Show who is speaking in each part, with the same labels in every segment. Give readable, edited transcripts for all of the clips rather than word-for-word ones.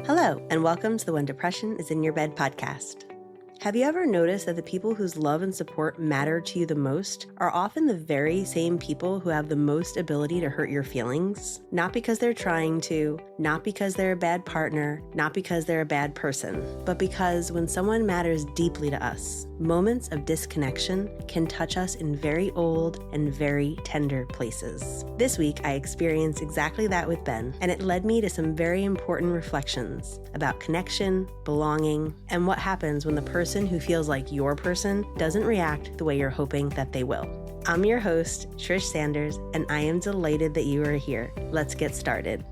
Speaker 1: Hello, and welcome to the When Depression is in Your Bed podcast. Have you ever noticed that the people whose love and support matter to you the most are often the very same people who have the most ability to hurt your feelings? Not because they're trying to, not because they're a bad partner, not because they're a bad person, but because when someone matters deeply to us, moments of disconnection can touch us in very old and very tender places. This week, I experienced exactly that with Ben, and it led me to some very important reflections about connection, belonging, and what happens when the person who feels like your person doesn't react the way you're hoping that they will. I'm your host, Trish Sanders, and I am delighted that you are here. Let's get started.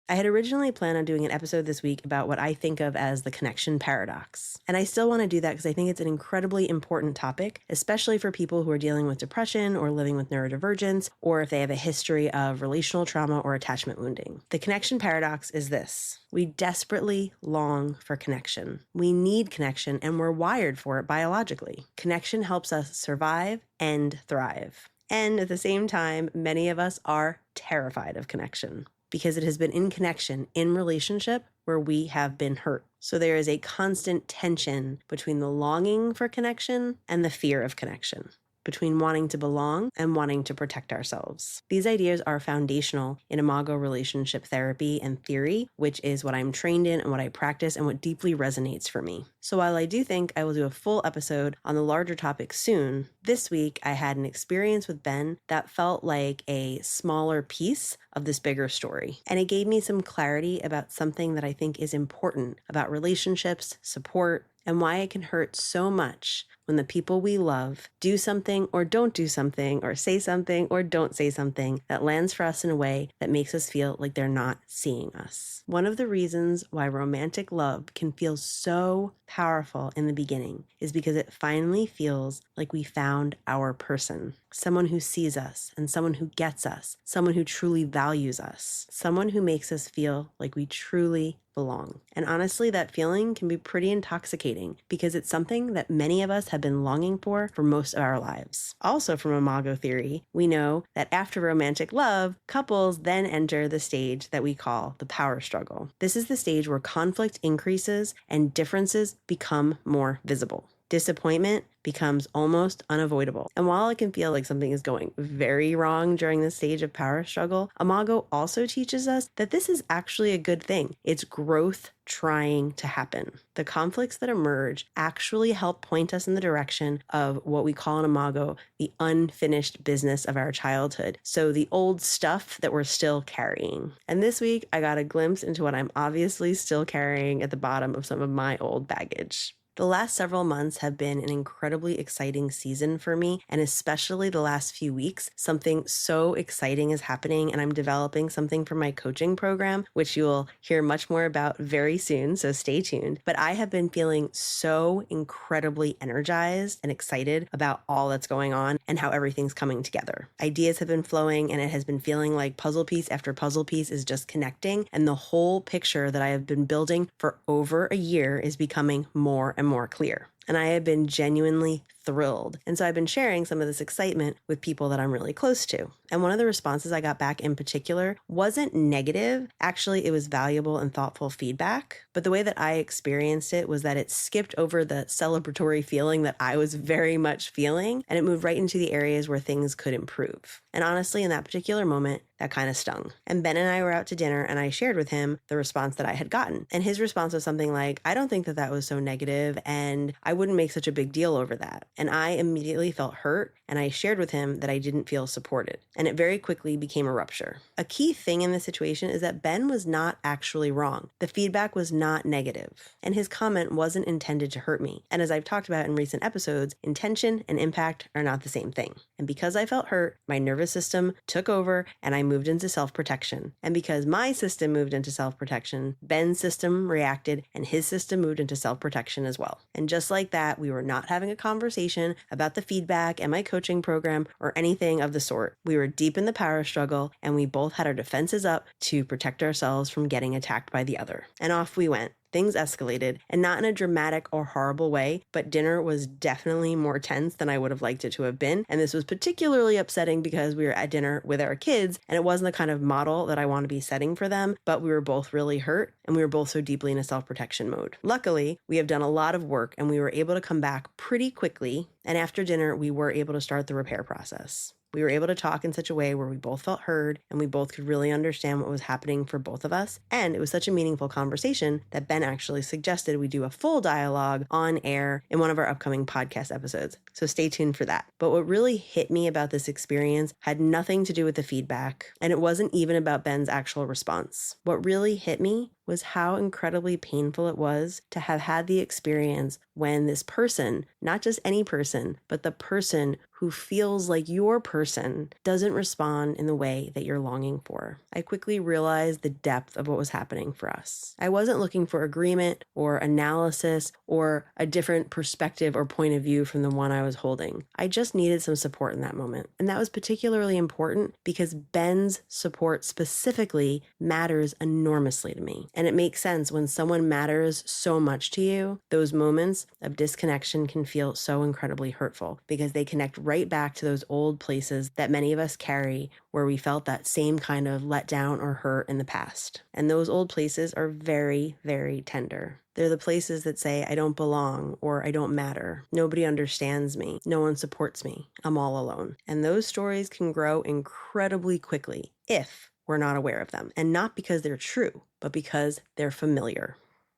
Speaker 1: I had originally planned on doing an episode this week about what I think of as the connection paradox. And I still want to do that because I think it's an incredibly important topic, especially for people who are dealing with depression or living with neurodivergence, or if they have a history of relational trauma or attachment wounding. The connection paradox is this. We desperately long for connection. We need connection, and we're wired for it biologically. Connection helps us survive and thrive. And at the same time, many of us are terrified of connection, because it has been in connection, in relationship, where we have been hurt. So there is a constant tension between the longing for connection and the fear of connection, between wanting to belong and wanting to protect ourselves. These ideas are foundational in Imago relationship therapy and theory, which is what I'm trained in and what I practice and what deeply resonates for me. So while I do think I will do a full episode on the larger topic soon, this week I had an experience with Ben that felt like a smaller piece of this bigger story. And it gave me some clarity about something that I think is important about relationships, support, and why it can hurt so much when the people we love do something or don't do something or say something or don't say something that lands for us in a way that makes us feel like they're not seeing us. One of the reasons why romantic love can feel so powerful in the beginning is because it finally feels like we found our person, someone who sees us and someone who gets us, someone who truly values us, someone who makes us feel like we truly belong. And honestly, that feeling can be pretty intoxicating because it's something that many of us have been longing for most of our lives. Also from Imago theory, we know that after romantic love, couples then enter the stage that we call the power struggle. This is the stage where conflict increases and differences become more visible. Disappointment becomes almost unavoidable. And while it can feel like something is going very wrong during this stage of power struggle, Imago also teaches us that this is actually a good thing. It's growth trying to happen. The conflicts that emerge actually help point us in the direction of what we call in Imago the unfinished business of our childhood. So the old stuff that we're still carrying. And this week, I got a glimpse into what I'm obviously still carrying at the bottom of some of my old baggage. The last several months have been an incredibly exciting season for me, and especially the last few weeks, something so exciting is happening, and I'm developing something for my coaching program, which you will hear much more about very soon, so stay tuned. But I have been feeling so incredibly energized and excited about all that's going on and how everything's coming together. Ideas have been flowing, and it has been feeling like puzzle piece after puzzle piece is just connecting, and the whole picture that I have been building for over a year is becoming more and more clear. And I have been genuinely thrilled. And so I've been sharing some of this excitement with people that I'm really close to. And one of the responses I got back in particular wasn't negative. Actually, it was valuable and thoughtful feedback. But the way that I experienced it was that it skipped over the celebratory feeling that I was very much feeling, and it moved right into the areas where things could improve. And honestly, in that particular moment, that kind of stung. And Ben and I were out to dinner, and I shared with him the response that I had gotten. And his response was something like, I don't think that that was so negative, and I wouldn't make such a big deal over that. And I immediately felt hurt, and I shared with him that I didn't feel supported. And it very quickly became a rupture. A key thing in this situation is that Ben was not actually wrong. The feedback was not negative, and his comment wasn't intended to hurt me. And as I've talked about in recent episodes, intention and impact are not the same thing. And because I felt hurt, my nervous system took over, and I moved into self-protection. And because my system moved into self-protection, Ben's system reacted, and his system moved into self-protection as well. And just like that, we were not having a conversation about the feedback and my coaching program or anything of the sort. We were deep in the power struggle, and we both had our defenses up to protect ourselves from getting attacked by the other. And off we went. things escalated, and not in a dramatic or horrible way, but dinner was definitely more tense than I would have liked it to have been. And this was particularly upsetting because we were at dinner with our kids, and it wasn't the kind of model that I want to be setting for them, but we were both really hurt, and we were both so deeply in a self-protection mode. Luckily, we have done a lot of work, and we were able to come back pretty quickly, and after dinner, we were able to start the repair process. We were able to talk in such a way where we both felt heard and we both could really understand what was happening for both of us. And it was such a meaningful conversation that Ben actually suggested we do a full dialogue on air in one of our upcoming podcast episodes. So stay tuned for that. But what really hit me about this experience had nothing to do with the feedback, and it wasn't even about Ben's actual response. What really hit me was how incredibly painful it was to have had the experience when this person, not just any person, but the person who feels like your person, doesn't respond in the way that you're longing for. I quickly realized the depth of what was happening for us. I wasn't looking for agreement or analysis or a different perspective or point of view from the one I was holding. I just needed some support in that moment. And that was particularly important because Ben's support specifically matters enormously to me. And it makes sense when someone matters so much to you, those moments of disconnection can feel so incredibly hurtful because they connect right back to those old places that many of us carry where we felt that same kind of letdown or hurt in the past. And those old places are very, very tender. They're the places that say, I don't belong or I don't matter. Nobody understands me. No one supports me. I'm all alone. And those stories can grow incredibly quickly if we're not aware of them. And not because they're true, but because they're familiar.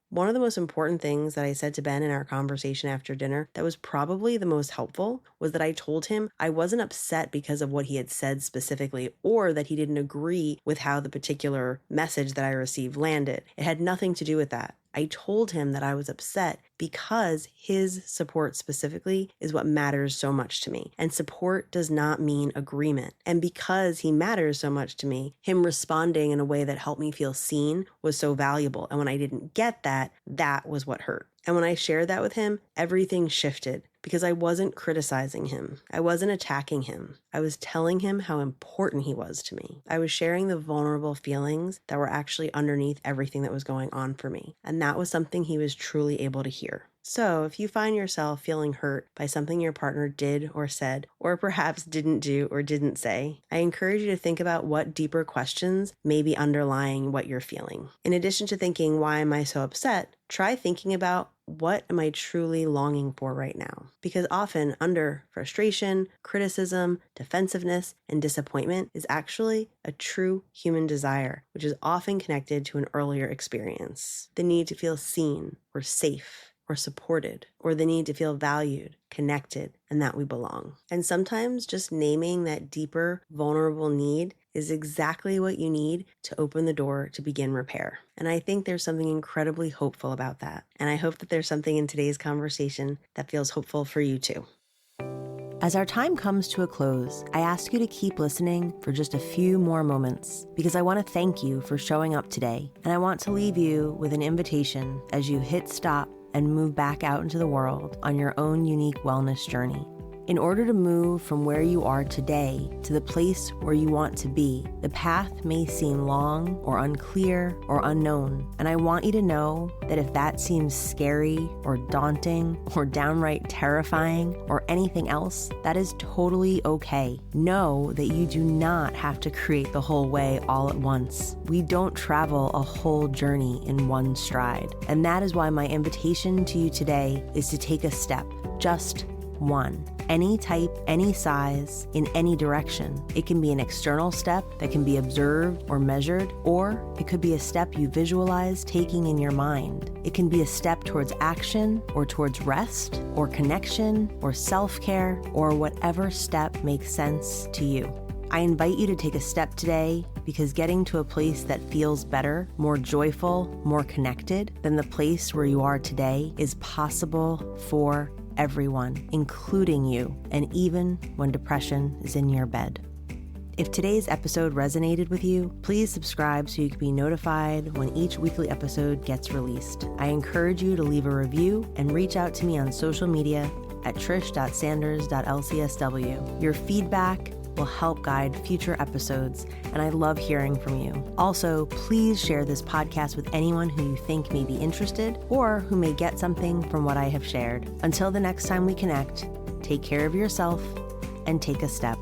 Speaker 1: One of the most important things that I said to Ben in our conversation after dinner that was probably the most helpful was that I told him I wasn't upset because of what he had said specifically or that he didn't agree with how the particular message that I received landed. It had nothing to do with that. I told him that I was upset because his support specifically is what matters so much to me. And support does not mean agreement. And because he matters so much to me, him responding in a way that helped me feel seen was so valuable. And when I didn't get that, that was what hurt. And when I shared that with him, everything shifted because I wasn't criticizing him. I wasn't attacking him. I was telling him how important he was to me. I was sharing the vulnerable feelings that were actually underneath everything that was going on for me. And that was something he was truly able to hear. So if you find yourself feeling hurt by something your partner did or said, or perhaps didn't do or didn't say, I encourage you to think about what deeper questions may be underlying what you're feeling. In addition to thinking, why am I so upset? Try thinking about, what am I truly longing for right now? Because often under frustration, criticism, defensiveness, and disappointment is actually a true human desire, which is often connected to an earlier experience. The need to feel seen or safe or supported, or the need to feel valued, connected, and that we belong. And sometimes just naming that deeper, vulnerable need is exactly what you need to open the door to begin repair. And I think there's something incredibly hopeful about that. And I hope that there's something in today's conversation that feels hopeful for you too. As our time comes to a close, I ask you to keep listening for just a few more moments because I want to thank you for showing up today. And I want to leave you with an invitation as you hit stop and move back out into the world on your own unique wellness journey. In order to move from where you are today to the place where you want to be, the path may seem long or unclear or unknown. And I want you to know that if that seems scary or daunting or downright terrifying or anything else, that is totally okay. Know that you do not have to create the whole way all at once. We don't travel a whole journey in one stride. And that is why my invitation to you today is to take a step, just one. Any type, any size, in any direction. It can be an external step that can be observed or measured, or it could be a step you visualize taking in your mind. It can be a step towards action or towards rest or connection or self-care or whatever step makes sense to you. I invite you to take a step today because getting to a place that feels better, more joyful, more connected than the place where you are today is possible for everyone, including you, and even when depression is in your bed. If today's episode resonated with you, please subscribe so you can be notified when each weekly episode gets released. I encourage you to leave a review and reach out to me on social media at trish.sanders.lcsw. Your feedback, will help guide future episodes, and I love hearing from you. Also, please share this podcast with anyone who you think may be interested or who may get something from what I have shared. Until the next time we connect, take care of yourself and take a step.